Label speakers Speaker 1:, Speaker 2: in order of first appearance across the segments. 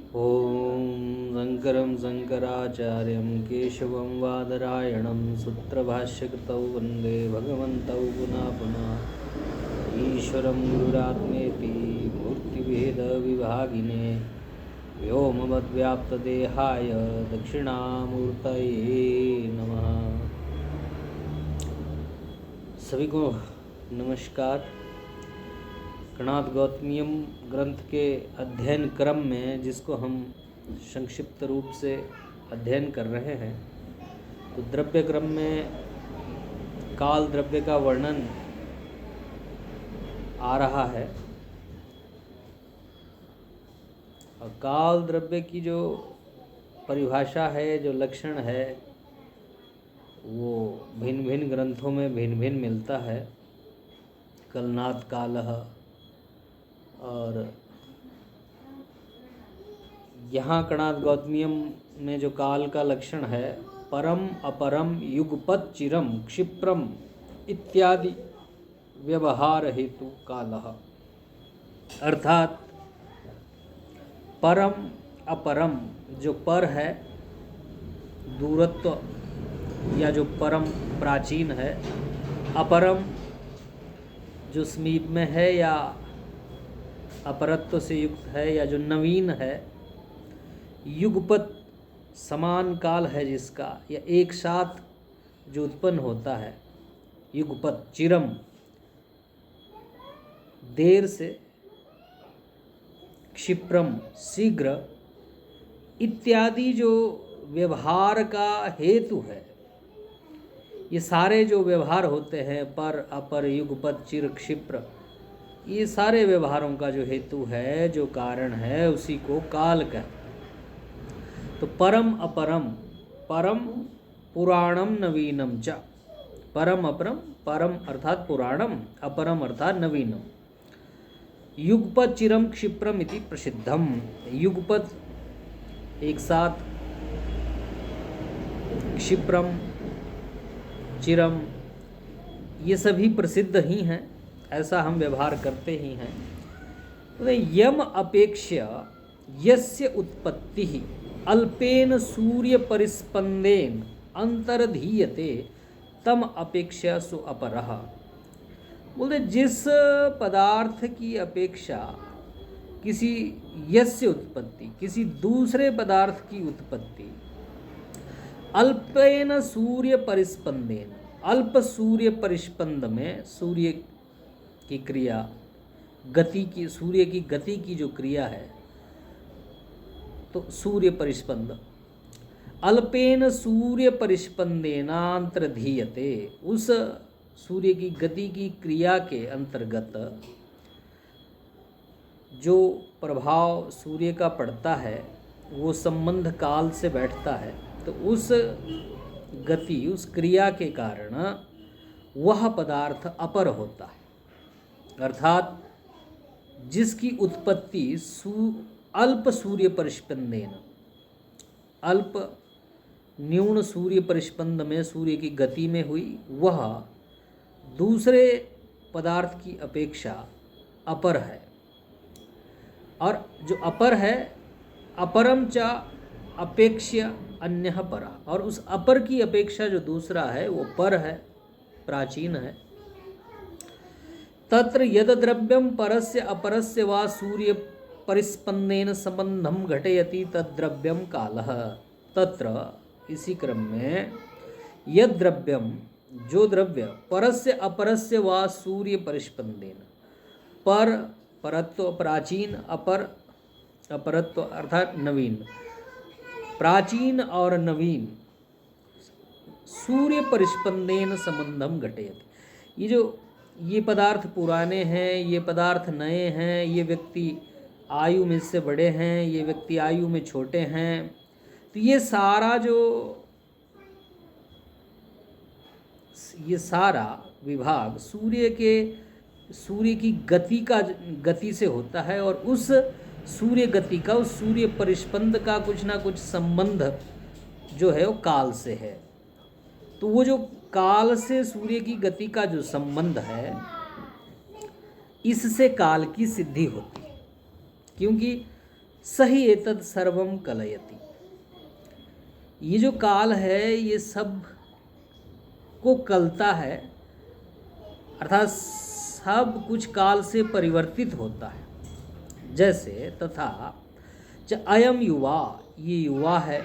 Speaker 1: ॐ शङ्करं शङ्कराचार्यं केशवं बादरायणं सूत्रभाष्यकृतौ वन्दे भगवन्तौ पुनः पुनः। ईश्वरं गुरुरात्मेति मूर्तिभेदविभागिने व्योमवद्व्याप्तदेहाय दक्षिणामूर्तये नमः। सभी को नमस्कार। कणाद गौतमीयम ग्रंथ के अध्ययन क्रम में जिसको हम संक्षिप्त रूप से अध्ययन कर रहे हैं, तो द्रव्य क्रम में काल द्रव्य का वर्णन आ रहा है। और काल द्रव्य की जो परिभाषा है, जो लक्षण है, वो भिन्न भिन्न ग्रंथों में भिन्न भिन्न मिलता है। कलनाद कालः, और यहाँ कणाद गौतमीयम में जो काल का लक्षण है, परम अपरम युगपत चिरम क्षिप्रम इत्यादि व्यवहार हेतु कालः, अर्थात परम अपरम जो पर है, दूरत्व या जो परम प्राचीन है, अपरम जो समीप में है या अपरत्व से युक्त है या जो नवीन है, युगपत समान काल है जिसका या एक साथ जो उत्पन्न होता है, युगपत चिरम देर से, क्षिप्रम शीघ्र, इत्यादि जो व्यवहार का हेतु है। ये सारे जो व्यवहार होते हैं, पर अपर युगपत चिर क्षिप्र, ये सारे व्यवहारों का जो हेतु है, जो कारण है, उसी को काल कहते। तो परम अपरम, परम पुराणम नवीनम च, परम अपरम, परम अर्थात पुराणम, अपरम अर्थात नवीनम, युगपत चिरम क्षिप्रम इति प्रसिद्धम। युगपत एक साथ, क्षिप्रम, चिरम, ये सभी प्रसिद्ध ही हैं, ऐसा हम व्यवहार करते ही हैं। तो यम अपेक्ष्य यस्य उत्पत्ति अल्पेन सूर्य परिस्पंदेन अंतर्धीयते तम अपेक्षा सु अपरः। बोलते जिस पदार्थ की अपेक्षा किसी यस्य उत्पत्ति, किसी दूसरे पदार्थ की उत्पत्ति, अल्पेन सूर्य परिस्पंदेन, अल्प सूर्य परिस्पंद में, सूर्य की क्रिया, गति की, सूर्य की गति की जो क्रिया है, तो सूर्य परिस्पंद, अल्पेन सूर्य परिस्पंदेनांतर्धीयते, उस सूर्य की गति की क्रिया के अंतर्गत जो प्रभाव सूर्य का पड़ता है, वो संबंध काल से बैठता है। तो उस गति, उस क्रिया के कारण वह पदार्थ अपर होता है, अर्थात जिसकी उत्पत्ति अल्प सूर्य परिस्पंदेन, अल्प न्यून सूर्य परिस्पंद में, सूर्य की गति में हुई, वह दूसरे पदार्थ की अपेक्षा अपर है। और जो अपर है, अपरम च अपेक्ष्य अन्यः परः, और उस अपर की अपेक्षा जो दूसरा है वो पर है, प्राचीन है। तत्र यद द्रव्यम परस्य अपरस्य वा सूर्य परिस्पंदेन संबंधम घटयति तद द्रव्यम कालः। तत्र इसी क्रम में यद द्रव्यम, जो द्रव्य, परस्य अपरस्य वा सूर्य परिस्पंदेन, पर परत्व प्राचीन, अपर अपरत्व अर्थात नवीन, प्राचीन और नवीन, सूर्य परिस्पंदेन संबंधम घटयति। ये पदार्थ पुराने हैं, ये पदार्थ नए हैं, ये व्यक्ति आयु में से बड़े हैं, ये व्यक्ति आयु में छोटे हैं, तो ये सारा विभाग सूर्य की गति से होता है। और उस सूर्य गति का, उस सूर्य परिस्पंद का कुछ ना कुछ संबंध जो है वो काल से है। तो वो जो काल से सूर्य की गति का जो संबंध है, इससे काल की सिद्धि होती है। क्योंकि सही एतद सर्वम कलयति। ये जो काल है ये सब को कलता है, अर्थात सब कुछ काल से परिवर्तित होता है। जैसे तथा च अयम युवा, ये युवा है,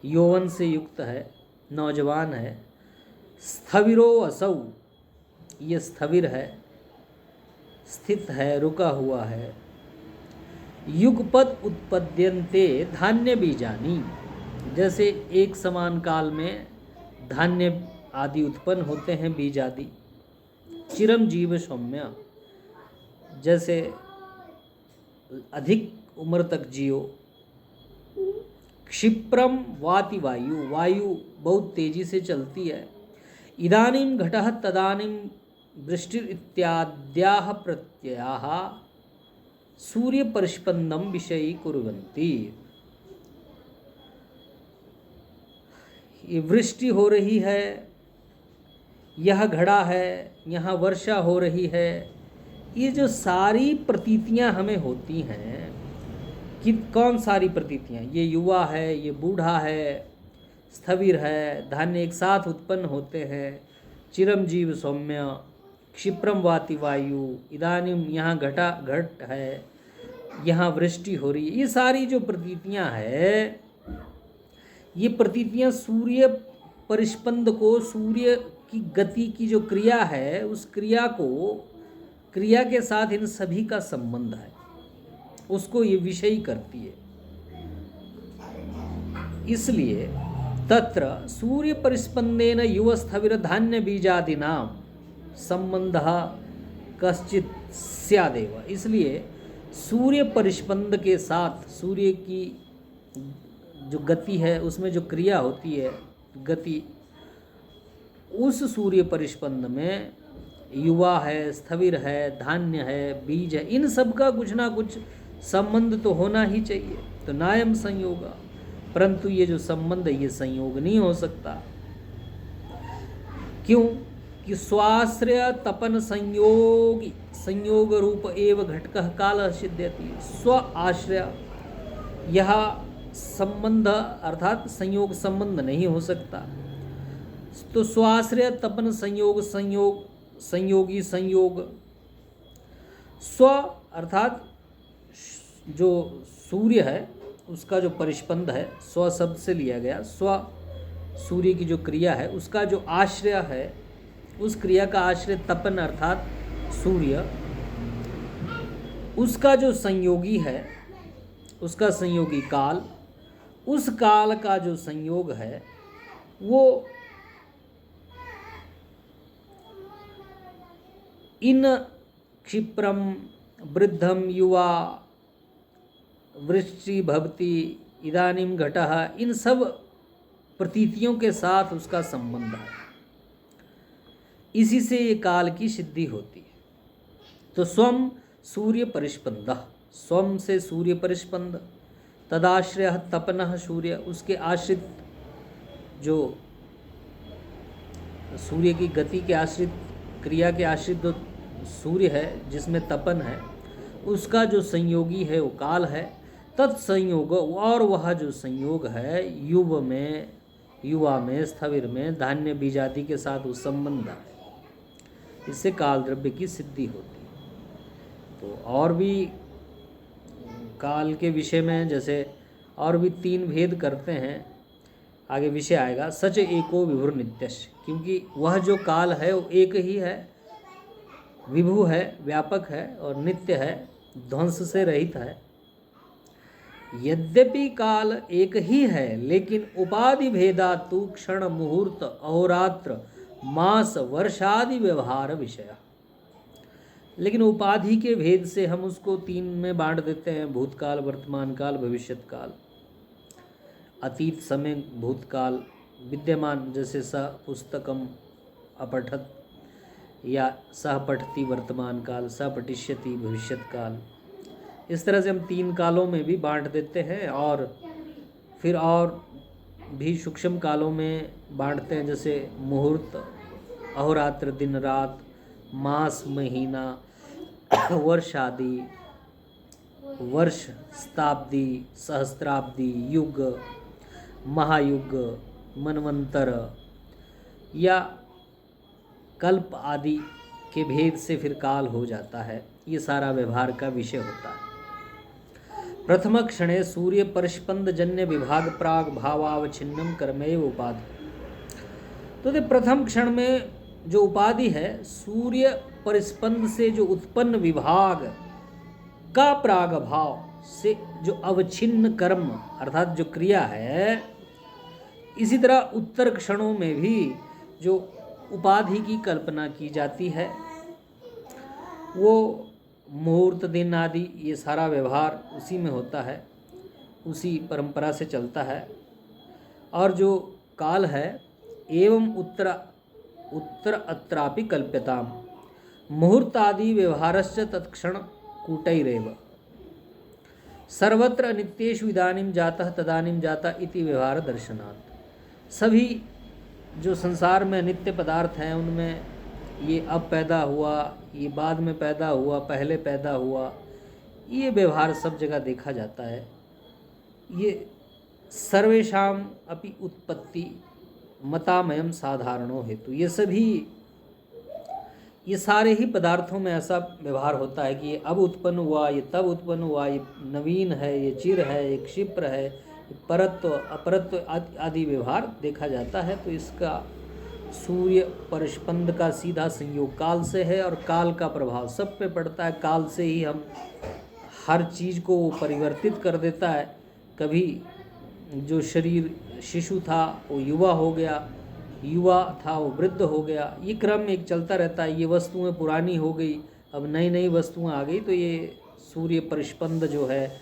Speaker 1: यौवन से युक्त है, नौजवान है। स्थविरो असौ, ये स्थविर है, स्थित है, रुका हुआ है। युगपद उत्पद्यन्ते धान्य बीजानी, जैसे एक समान काल में धान्य आदि उत्पन्न होते हैं, बीज आदि। चिरम जीव सौम्य, जैसे अधिक उम्र तक जियो। क्षिप्रम वाति वायु, वायु बहुत तेजी से चलती है। इदानीं घटः तदानीं वृष्टिर इत्याद्याः प्रत्ययाः सूर्य परिस्पंदम विषयी कुर्वन्ति। ये वृष्टि हो रही है, यह घड़ा है, यहाँ वर्षा हो रही है। ये जो सारी प्रतीतियाँ हमें होती हैं, कि कौन सारी प्रतीतियाँ, ये युवा है, ये बूढ़ा है, स्थविर है, धान्य एक साथ उत्पन्न होते हैं। चिरंजीव सौम्य, क्षिप्रम वाति वायु, इदानीम यहाँ घट है, यहाँ वृष्टि हो रही है। ये सारी जो प्रतीतियाँ है, ये प्रतीतियाँ सूर्य परिस्पंद को, सूर्य की गति की जो क्रिया है, उस क्रिया को, क्रिया के साथ इन सभी का संबंध है, उसको ये विषयी करती है। इसलिए तत्र सूर्य परिस्पंदेन युव स्थविर धान्य बीजादिनाम संबंधः कश्चित् स्यादेव। इसलिए सूर्य परिस्पंद के साथ, सूर्य की जो गति है उसमें जो क्रिया होती है, गति, उस सूर्य परिस्पंद में युवा है, स्थविर है, धान्य है, बीज है, इन सब का कुछ ना कुछ संबंध तो होना ही चाहिए। तो नायम संयोग, परंतु ये जो संबंध है ये संयोग नहीं हो सकता। क्यों? कि स्वाश्रय तपन संयोग रूप एव घटकः कालः सिद्ध्यति। स्व आश्रय, यह संबंध अर्थात संयोग संबंध नहीं हो सकता। तो स्वाश्रय तपन संयोगी संयोग, स्व अर्थात जो सूर्य है उसका जो परिस्पंद है, स्व शब्द से लिया गया, स्व सूर्य की जो क्रिया है उसका जो आश्रय है, उस क्रिया का आश्रय तपन अर्थात सूर्य, उसका जो संयोगी है, उसका संयोगी काल, उस काल का जो संयोग है वो इन क्षिप्रम वृद्धम युवा वृष्टि भवति इदानीम घटः, इन सब प्रतीतियों के साथ उसका संबंध है। इसी से ये काल की सिद्धि होती है। तो स्वम सूर्य परिस्पंद, स्वम से सूर्य परिस्पंद, तदाश्रय तपनः सूर्य, उसके आश्रित जो सूर्य की गति के आश्रित, क्रिया के आश्रित जो सूर्य है जिसमें तपन है, उसका जो संयोगी है वो काल है। तत्संयोग, और वह जो संयोग है युवा में, स्थविर में, धान्य बीज आदि के साथ वो संबंध है, इससे काल द्रव्य की सिद्धि होती है। तो और भी काल के विषय में जैसे और भी 3 भेद करते हैं, आगे विषय आएगा। सच एको विभुर नित्यश, क्योंकि वह जो काल है वो एक ही है, विभु है, व्यापक है और नित्य है, ध्वंस से रहित है। यद्यपि काल एक ही है, लेकिन उपाधि भेदातु क्षण मुहूर्त अहोरात्र मास वर्षादि व्यवहार विषय। लेकिन उपाधि के भेद से हम उसको 3 में बांट देते हैं, भूतकाल, वर्तमान काल, भविष्यत काल। अतीत समय भूतकाल, विद्यमान जैसे स पुस्तकम अपठत या सह पठती वर्तमान काल, स पठिष्यति भविष्यत काल। इस तरह से हम 3 कालों में भी बांट देते हैं, और फिर और भी सूक्ष्म कालों में बांटते हैं, जैसे मुहूर्त, अहोरात्र दिन रात, मास महीना, वर्ष आदि। वर्ष, शताब्दी, सहस्त्राब्दी, युग, महायुग, मनवंतर या कल्प आदि के भेद से फिर काल हो जाता है। ये सारा व्यवहार का विषय होता है। प्रथम क्षणे सूर्य परिस्पंद जन्य विभाग प्राग भावावच्छिन्नम कर्मेव उपाधि। तो प्रथम क्षण में जो उपाधि है, सूर्य परिस्पंद से जो उत्पन्न विभाग का प्राग भाव से जो अवच्छिन्न कर्म अर्थात जो क्रिया है, इसी तरह उत्तर क्षणों में भी जो उपाधि की कल्पना की जाती है, वो मुहूर्त दिन आदि ये सारा व्यवहार उसी में होता है, उसी परंपरा से चलता है। और जो काल है, एवं उत्तर अत्रापि कल्प्यताम मुहूर्त आदि व्यवहारश्च तत्क्षण कूटैरेव सर्वत्र अनित्येषु इदानीं जातः तदानीं जाता इति व्यवहार दर्शनात्। सभी जो संसार में नित्य पदार्थ हैं, उनमें ये अब पैदा हुआ, ये बाद में पैदा हुआ, पहले पैदा हुआ, ये व्यवहार सब जगह देखा जाता है। ये सर्वेषाम अपि उत्पत्ति मतामयम साधारणो हेतु। ये सारे ही पदार्थों में ऐसा व्यवहार होता है कि ये अब उत्पन्न हुआ, ये तब उत्पन्न हुआ, ये नवीन है, ये चिर है, ये क्षिप्र है, परत्व अपरत्व आदि व्यवहार देखा जाता है। तो इसका सूर्य परिस्पंद का सीधा संयोग काल से है और काल का प्रभाव सब पे पड़ता है। काल से ही हम हर चीज़ को परिवर्तित कर देता है। कभी जो शरीर शिशु था वो युवा हो गया, युवा था वो वृद्ध हो गया, ये क्रम एक चलता रहता है। ये वस्तुएं पुरानी हो गई, अब नई नई वस्तुएं आ गई। तो ये सूर्य परिस्पंद जो है,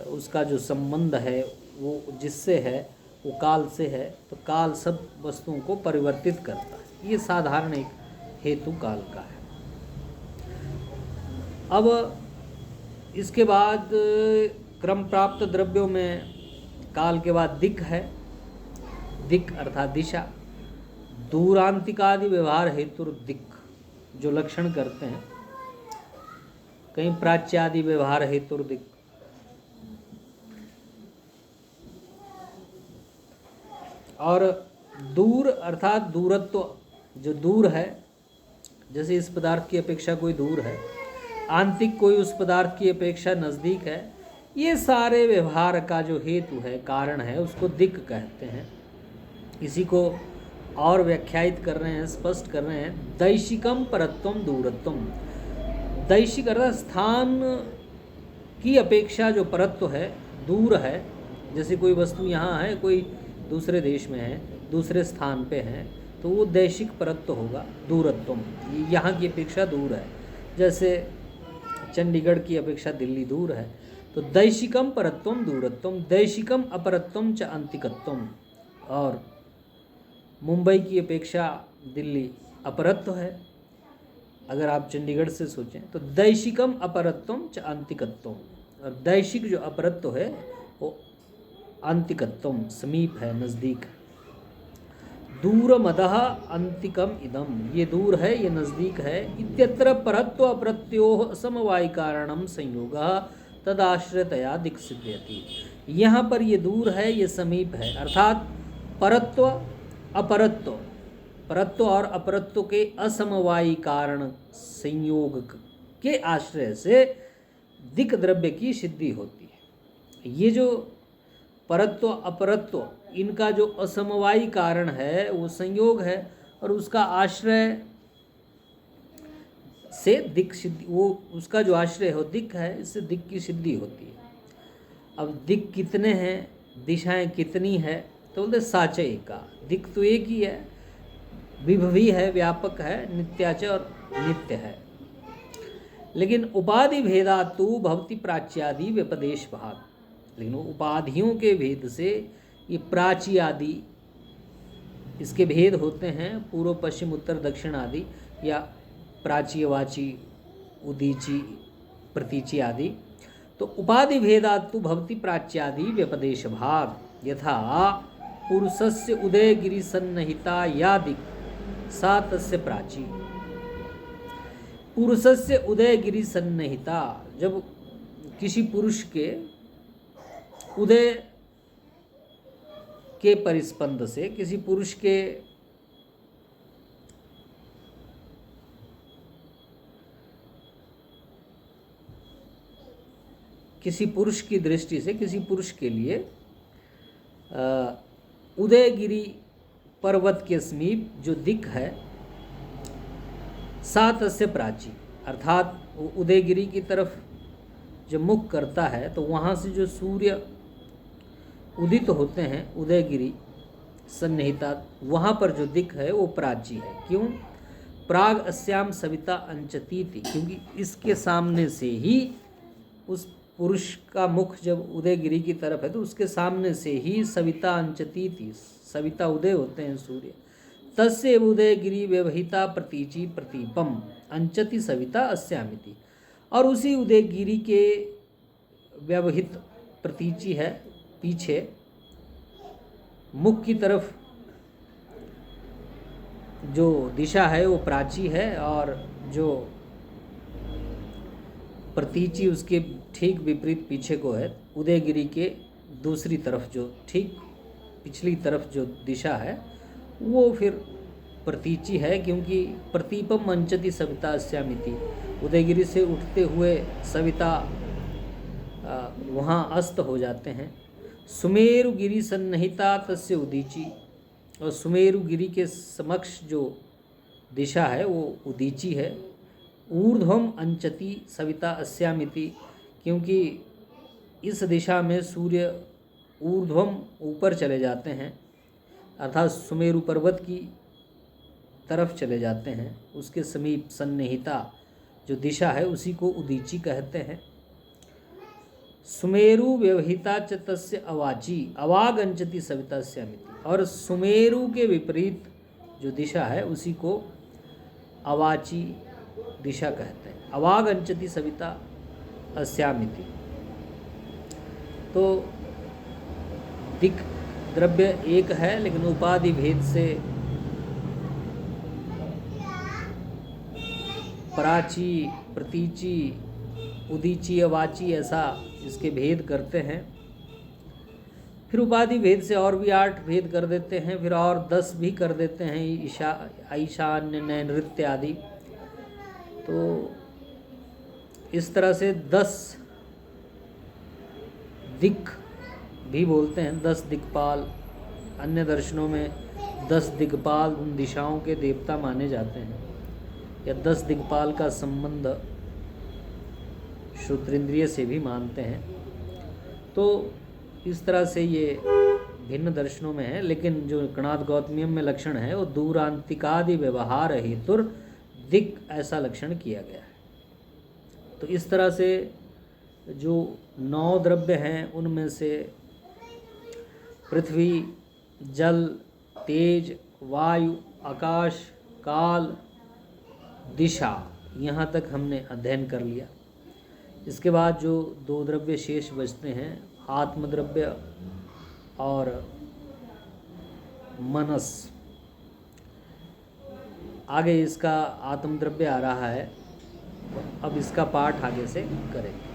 Speaker 1: उसका जो संबंध है वो जिससे है, वो काल से है। तो काल सब वस्तुओं को परिवर्तित करता है। ये साधारण एक हेतु काल का है। अब इसके बाद क्रम प्राप्त द्रव्यों में काल के बाद दिक् है। दिक् अर्थात दिशा। दूरांतिकादि व्यवहार हेतु दिक् जो लक्षण करते हैं, कहीं प्राच्यादि व्यवहार हेतु दिक्। और दूर अर्थात दूरत्व, जो दूर है, जैसे इस पदार्थ की अपेक्षा कोई दूर है, आंतिक कोई उस पदार्थ की अपेक्षा नज़दीक है। ये सारे व्यवहार का जो हेतु है, कारण है, उसको दिक् कहते हैं। इसी को और व्याख्यायित कर रहे हैं, स्पष्ट कर रहे हैं। दैशिकम परत्वम दूरत्वम। दैशिक अर्थात स्थान की अपेक्षा जो परत्व है, दूर है। जैसे कोई वस्तु यहाँ है, कोई दूसरे देश में है, दूसरे स्थान पे है, तो वो दैशिक परत्व होगा। दूरत्वम यहाँ की अपेक्षा दूर है। जैसे चंडीगढ़ की अपेक्षा दिल्ली दूर है। तो दैशिकम परत्वम दूरत्वम, दैशिकम अपरत्वम च अंतिकत्वम। और मुंबई की अपेक्षा दिल्ली अपरत्व है। अगर आप चंडीगढ़ से सोचें तो दैशिकम अपरत्वम च अंतिकत्वम। और दैशिक जो अपरत्व है वो अंतिकत्वम, समीप है, नज़दीक है। दूरमदः अंतिकम इदम, ये दूर है, ये नज़दीक है। इत्यत्र परत्व अपरत्योः समवायि कारणम संयोगः तदाश्रयतया दिक् सिद्ध्यति। यहाँ पर ये दूर है, ये समीप है, अर्थात परत्व अपरत्व, परत्व और अपरत्व के असमवायी कारण संयोग के आश्रय से दिक् द्रव्य की सिद्धि होती है। ये जो परत्व अपरत्व, इनका जो असमवायी कारण है वो संयोग है, और उसका आश्रय से दिक् सिद्धि, वो उसका जो आश्रय हो दिक् है, इससे दिक् की सिद्धि होती है। अब दिक् कितने हैं, दिशाएं कितनी है, तो बोलते साचय का। दिक् तो एक ही है, विभवी है, व्यापक है, नित्याच और नित्य है। लेकिन उपाधि भेदातु भवति प्राच्यादि व्यपदेश भाग। लेकिन वो उपाधियों के भेद से ये प्राची आदि, इसके भेद होते हैं, पूर्व पश्चिम उत्तर दक्षिण आदि, या प्राची वाची उदीची प्रतीची आदि। तो उपाधि भेदातु भवति प्राच्यादि व्यपदेश भाग। यथा पुरुषस्य उदयगिरि सन्निहिता या दिक् सा तस्य प्राची। पुरुषस्य उदयगिरि सन्निहिता, जब किसी पुरुष के उदय के परिस्पंद से, किसी पुरुष के किसी पुरुष की दृष्टि से, किसी पुरुष के लिए उदयगिरी पर्वत के समीप जो दिक् है सा तस्य प्राची, अर्थात उदयगिरी की तरफ जब मुख करता है तो वहाँ से जो सूर्य उदित होते हैं उदयगिरी सन्निहिता, वहाँ पर जो दिक् है वो प्राची है। क्यों? प्राग अस्याम सविता अंचती थी, क्योंकि इसके सामने से ही, उस पुरुष का मुख जब उदयगिरी की तरफ है तो उसके सामने से ही सविता अंचती थी, सविता उदय होते हैं सूर्य। तस्य उदयगिरी व्यवहिता प्रतीचि प्रतीपम अंचति सविता अस्यामिति, और उसी उदयगिरी के व्यवहित प्रतीचि है, पीछे मुख की तरफ जो दिशा है वो प्राची है, और जो प्रतीचि उसके ठीक विपरीत पीछे को है। उदयगिरी के दूसरी तरफ जो ठीक पिछली तरफ जो दिशा है वो फिर प्रतीचि है, क्योंकि प्रतीपम मंचति सविता अस्यामिति, उदयगिरी से उठते हुए सविता वहाँ अस्त हो जाते हैं। सुमेरुगिरी सन्निहिता तस्य उदीची, और सुमेरुगिरी के समक्ष जो दिशा है वो उदीची है। ऊर्ध्वम अंचति सविता अस्यामिति, क्योंकि इस दिशा में सूर्य ऊर्ध्वम ऊपर चले जाते हैं, अर्थात सुमेरु पर्वत की तरफ चले जाते हैं, उसके समीप सन्निहिता जो दिशा है उसी को उदीची कहते हैं। सुमेरु व्यवहिता च तस्य अवाची अवाग अंचति सविता अस्यामिति, और सुमेरु के विपरीत जो दिशा है उसी को अवाची दिशा कहते हैं। अवाग अंचति सविता अस्यामिति। तो दिक् द्रव्य एक है, लेकिन उपाधि भेद से प्राची, प्रतीची, उदीची, अवाची ऐसा इसके भेद करते हैं। फिर उपाधि भेद से और भी 8 भेद कर देते हैं, फिर और 10 भी कर देते हैं, ईशान्य, नैऋत्य आदि। तो इस तरह से 10 दिक् भी बोलते हैं, 10 दिक्पाल। अन्य दर्शनों में 10 दिक्पाल उन दिशाओं के देवता माने जाते हैं, या 10 दिक्पाल का संबंध श्रोत्रेंद्रिय से भी मानते हैं। तो इस तरह से ये भिन्न दर्शनों में है, लेकिन जो कणाद गौतमीयम में लक्षण है वो दूरांतिकादि व्यवहार हेतुर दिक् ऐसा लक्षण किया गया है। तो इस तरह से जो 9 द्रव्य हैं उनमें से पृथ्वी, जल, तेज, वायु, आकाश, काल, दिशा, यहाँ तक हमने अध्ययन कर लिया। इसके बाद जो 2 द्रव्य शेष बचते हैं, आत्मद्रव्य और मनस, आगे इसका आत्मद्रव्य आ रहा है, अब इसका पाठ आगे से करेंगे।